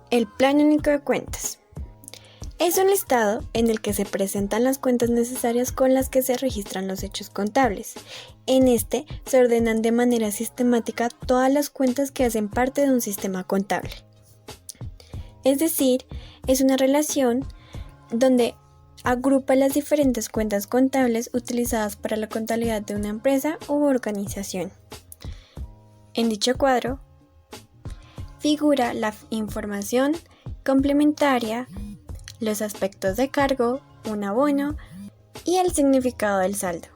El Plan Único de Cuentas es un listado en el que se presentan las cuentas necesarias con las que se registran los hechos contables. En este se ordenan de manera sistemática todas las cuentas que hacen parte de un sistema contable. Es decir, es una relación donde agrupa las diferentes cuentas contables utilizadas para la contabilidad de una empresa u organización. En dicho cuadro figura la información complementaria, los aspectos de cargo, un abono y el significado del saldo.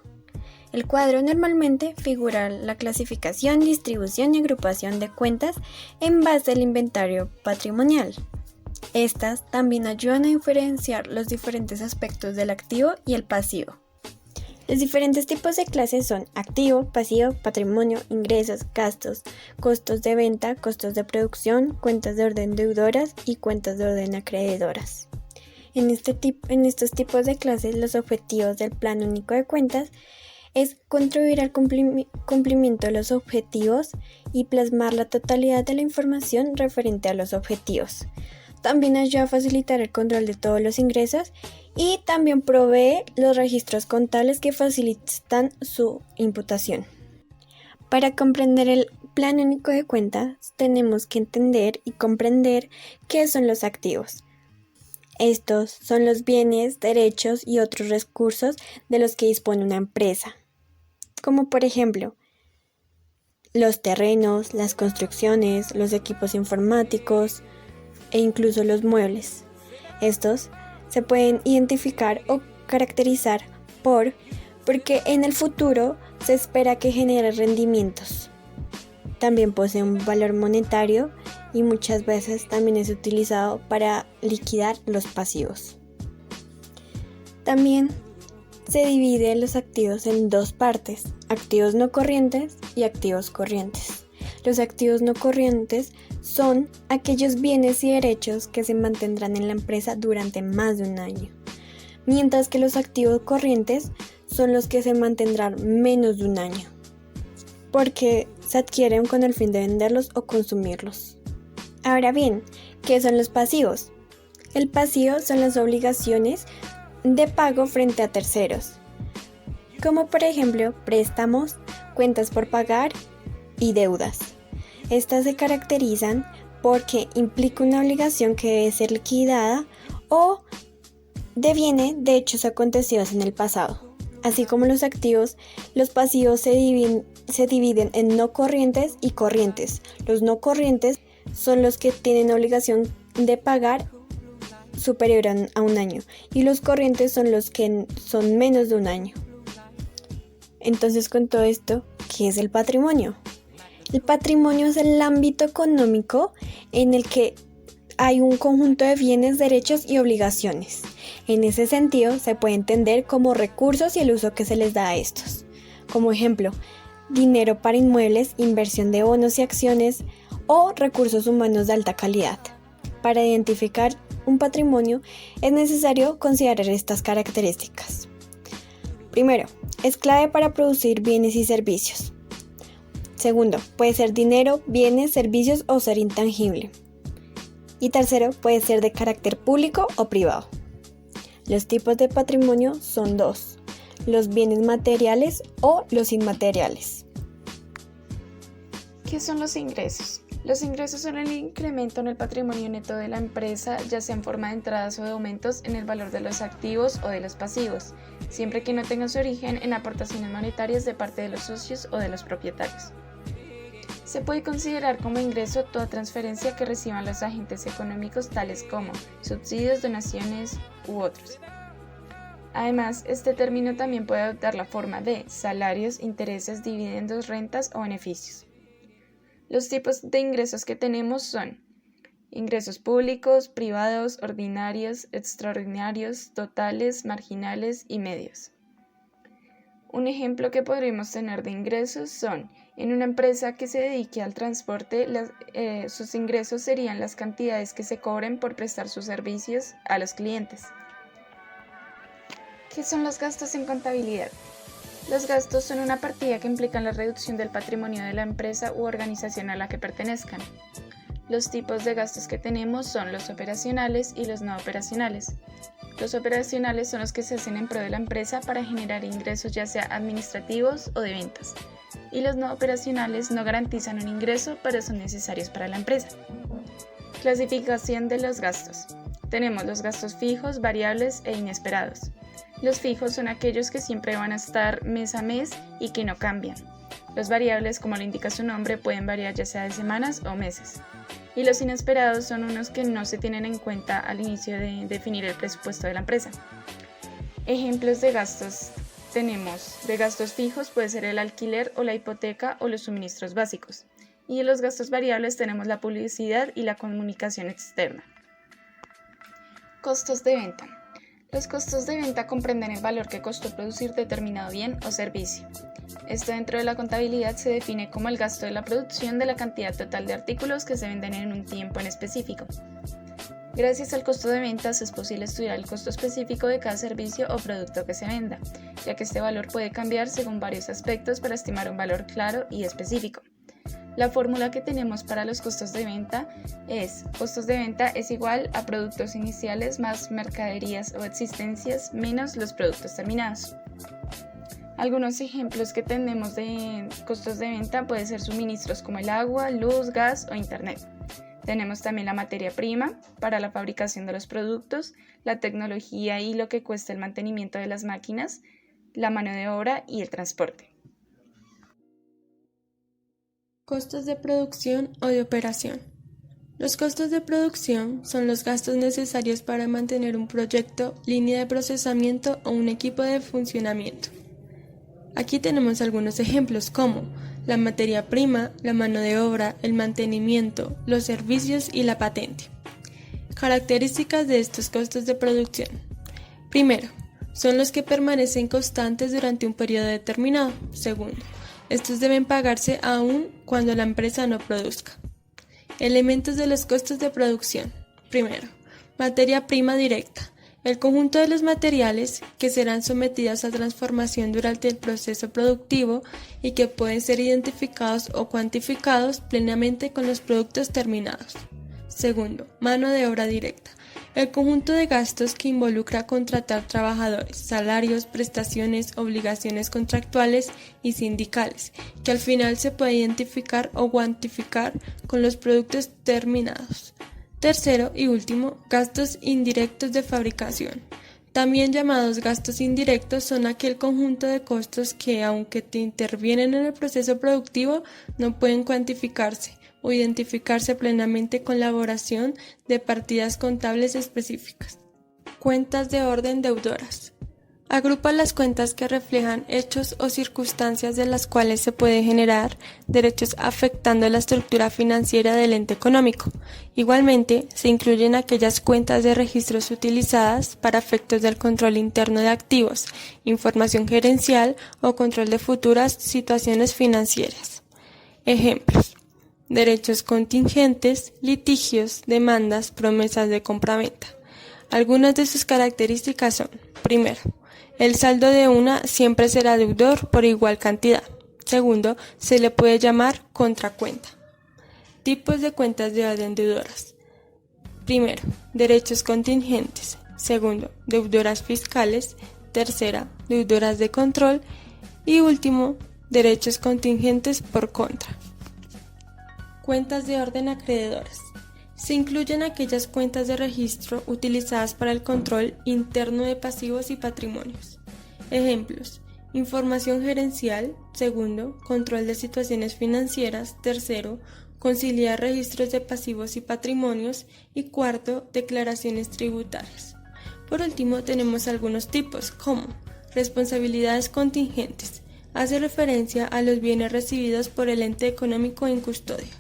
El cuadro normalmente figura la clasificación, distribución y agrupación de cuentas en base al inventario patrimonial. Estas también ayudan a diferenciar los diferentes aspectos del activo y el pasivo. Los diferentes tipos de clases son activo, pasivo, patrimonio, ingresos, gastos, costos de venta, costos de producción, cuentas de orden deudoras y cuentas de orden acreedoras. En estos tipos de clases, los objetivos del Plan Único de Cuentas es contribuir al cumplimiento de los objetivos y plasmar la totalidad de la información referente a los objetivos. También ayuda a facilitar el control de todos los ingresos y también provee los registros contables que facilitan su imputación. Para comprender el Plan Único de Cuentas, tenemos que entender y comprender qué son los activos. Estos son los bienes, derechos y otros recursos de los que dispone una empresa, como por ejemplo, los terrenos, las construcciones, los equipos informáticos e incluso los muebles. Estos se pueden identificar o caracterizar porque en el futuro se espera que genere rendimientos. También posee un valor monetario y muchas veces también es utilizado para liquidar los pasivos. También se divide los activos en dos partes, activos no corrientes y activos corrientes. Los activos no corrientes son aquellos bienes y derechos que se mantendrán en la empresa durante más de un año, mientras que los activos corrientes son los que se mantendrán menos de un año, porque se adquieren con el fin de venderlos o consumirlos. Ahora bien, ¿qué son los pasivos? El pasivo son las obligaciones de pago frente a terceros, como por ejemplo préstamos, cuentas por pagar y deudas. Estas se caracterizan porque implica una obligación que debe ser liquidada o deviene de hechos acontecidos en el pasado. Así como los activos, los pasivos se dividen en no corrientes y corrientes. Los no corrientes son los que tienen obligación de pagar superior a un año y los corrientes son los que son menos de un año. Entonces, con todo esto, ¿qué es el patrimonio? El patrimonio es el ámbito económico en el que hay un conjunto de bienes, derechos y obligaciones. En ese sentido, se puede entender como recursos y el uso que se les da a estos. Como ejemplo, dinero para inmuebles, inversión de bonos y acciones o recursos humanos de alta calidad. Para identificar un patrimonio es necesario considerar estas características. Primero, es clave para producir bienes y servicios. Segundo, puede ser dinero, bienes, servicios o ser intangible. Y tercero, puede ser de carácter público o privado. Los tipos de patrimonio son dos: los bienes materiales o los inmateriales. ¿Qué son los ingresos? Los ingresos son el incremento en el patrimonio neto de la empresa, ya sea en forma de entradas o de aumentos en el valor de los activos o de los pasivos, siempre que no tengan su origen en aportaciones monetarias de parte de los socios o de los propietarios. Se puede considerar como ingreso toda transferencia que reciban los agentes económicos, tales como subsidios, donaciones u otros. Además, este término también puede adoptar la forma de salarios, intereses, dividendos, rentas o beneficios. Los tipos de ingresos que tenemos son ingresos públicos, privados, ordinarios, extraordinarios, totales, marginales y medios. Un ejemplo que podríamos tener de ingresos son: en una empresa que se dedique al transporte, sus ingresos serían las cantidades que se cobren por prestar sus servicios a los clientes. ¿Qué son los gastos en contabilidad? Los gastos son una partida que implican la reducción del patrimonio de la empresa u organización a la que pertenezcan. Los tipos de gastos que tenemos son los operacionales y los no operacionales. Los operacionales son los que se hacen en pro de la empresa para generar ingresos ya sea administrativos o de ventas. Y los no operacionales no garantizan un ingreso, pero son necesarios para la empresa. Clasificación de los gastos. Tenemos los gastos fijos, variables e inesperados. Los fijos son aquellos que siempre van a estar mes a mes y que no cambian. Los variables, como lo indica su nombre, pueden variar ya sea de semanas o meses. Y los inesperados son unos que no se tienen en cuenta al inicio de definir el presupuesto de la empresa. Ejemplos de gastos tenemos: de gastos fijos puede ser el alquiler o la hipoteca o los suministros básicos. Y de los gastos variables tenemos la publicidad y la comunicación externa. Costos de venta. Los costos de venta comprenden el valor que costó producir determinado bien o servicio. Esto dentro de la contabilidad se define como el gasto de la producción de la cantidad total de artículos que se venden en un tiempo en específico. Gracias al costo de ventas es posible estudiar el costo específico de cada servicio o producto que se venda, ya que este valor puede cambiar según varios aspectos para estimar un valor claro y específico. La fórmula que tenemos para los costos de venta es: costos de venta es igual a productos iniciales más mercaderías o existencias menos los productos terminados. Algunos ejemplos que tenemos de costos de venta pueden ser suministros como el agua, luz, gas o internet. Tenemos también la materia prima para la fabricación de los productos, la tecnología y lo que cuesta el mantenimiento de las máquinas, la mano de obra y el transporte. Costos de producción o de operación. Los costos de producción son los gastos necesarios para mantener un proyecto, línea de procesamiento o un equipo de funcionamiento. Aquí tenemos algunos ejemplos como la materia prima, la mano de obra, el mantenimiento, los servicios y la patente. Características de estos costos de producción. Primero, son los que permanecen constantes durante un periodo determinado. Segundo, estos deben pagarse aún cuando la empresa no produzca. Elementos de los costos de producción. Primero, materia prima directa. El conjunto de los materiales que serán sometidos a transformación durante el proceso productivo y que pueden ser identificados o cuantificados plenamente con los productos terminados. Segundo, mano de obra directa. El conjunto de gastos que involucra contratar trabajadores, salarios, prestaciones, obligaciones contractuales y sindicales, que al final se puede identificar o cuantificar con los productos terminados. Tercero y último, gastos indirectos de fabricación. También llamados gastos indirectos, son aquel conjunto de costos que, aunque te intervienen en el proceso productivo, no pueden cuantificarse o identificarse plenamente con la elaboración de partidas contables específicas. Cuentas de orden deudoras. Agrupa las cuentas que reflejan hechos o circunstancias de las cuales se puede generar derechos afectando la estructura financiera del ente económico. Igualmente, se incluyen aquellas cuentas de registros utilizadas para efectos del control interno de activos, información gerencial o control de futuras situaciones financieras. Ejemplos: derechos contingentes, litigios, demandas, promesas de compraventa. Algunas de sus características son: primero, el saldo de una siempre será deudor por igual cantidad. Segundo, se le puede llamar contracuenta. Tipos de cuentas de orden deudoras. Primero, derechos contingentes. Segundo, deudoras fiscales. Tercera, deudoras de control. Y último, derechos contingentes por contra. Cuentas de orden acreedoras. Se incluyen aquellas cuentas de registro utilizadas para el control interno de pasivos y patrimonios. Ejemplos: información gerencial. Segundo, control de situaciones financieras. Tercero, conciliar registros de pasivos y patrimonios. Y cuarto, declaraciones tributarias. Por último, tenemos algunos tipos como responsabilidades contingentes. Hace referencia a los bienes recibidos por el ente económico en custodia.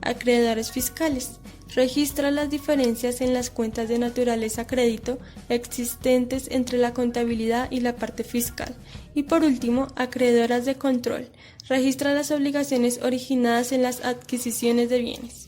Acreedores fiscales. Registra las diferencias en las cuentas de naturaleza crédito existentes entre la contabilidad y la parte fiscal. Y por último, acreedoras de control. Registra las obligaciones originadas en las adquisiciones de bienes.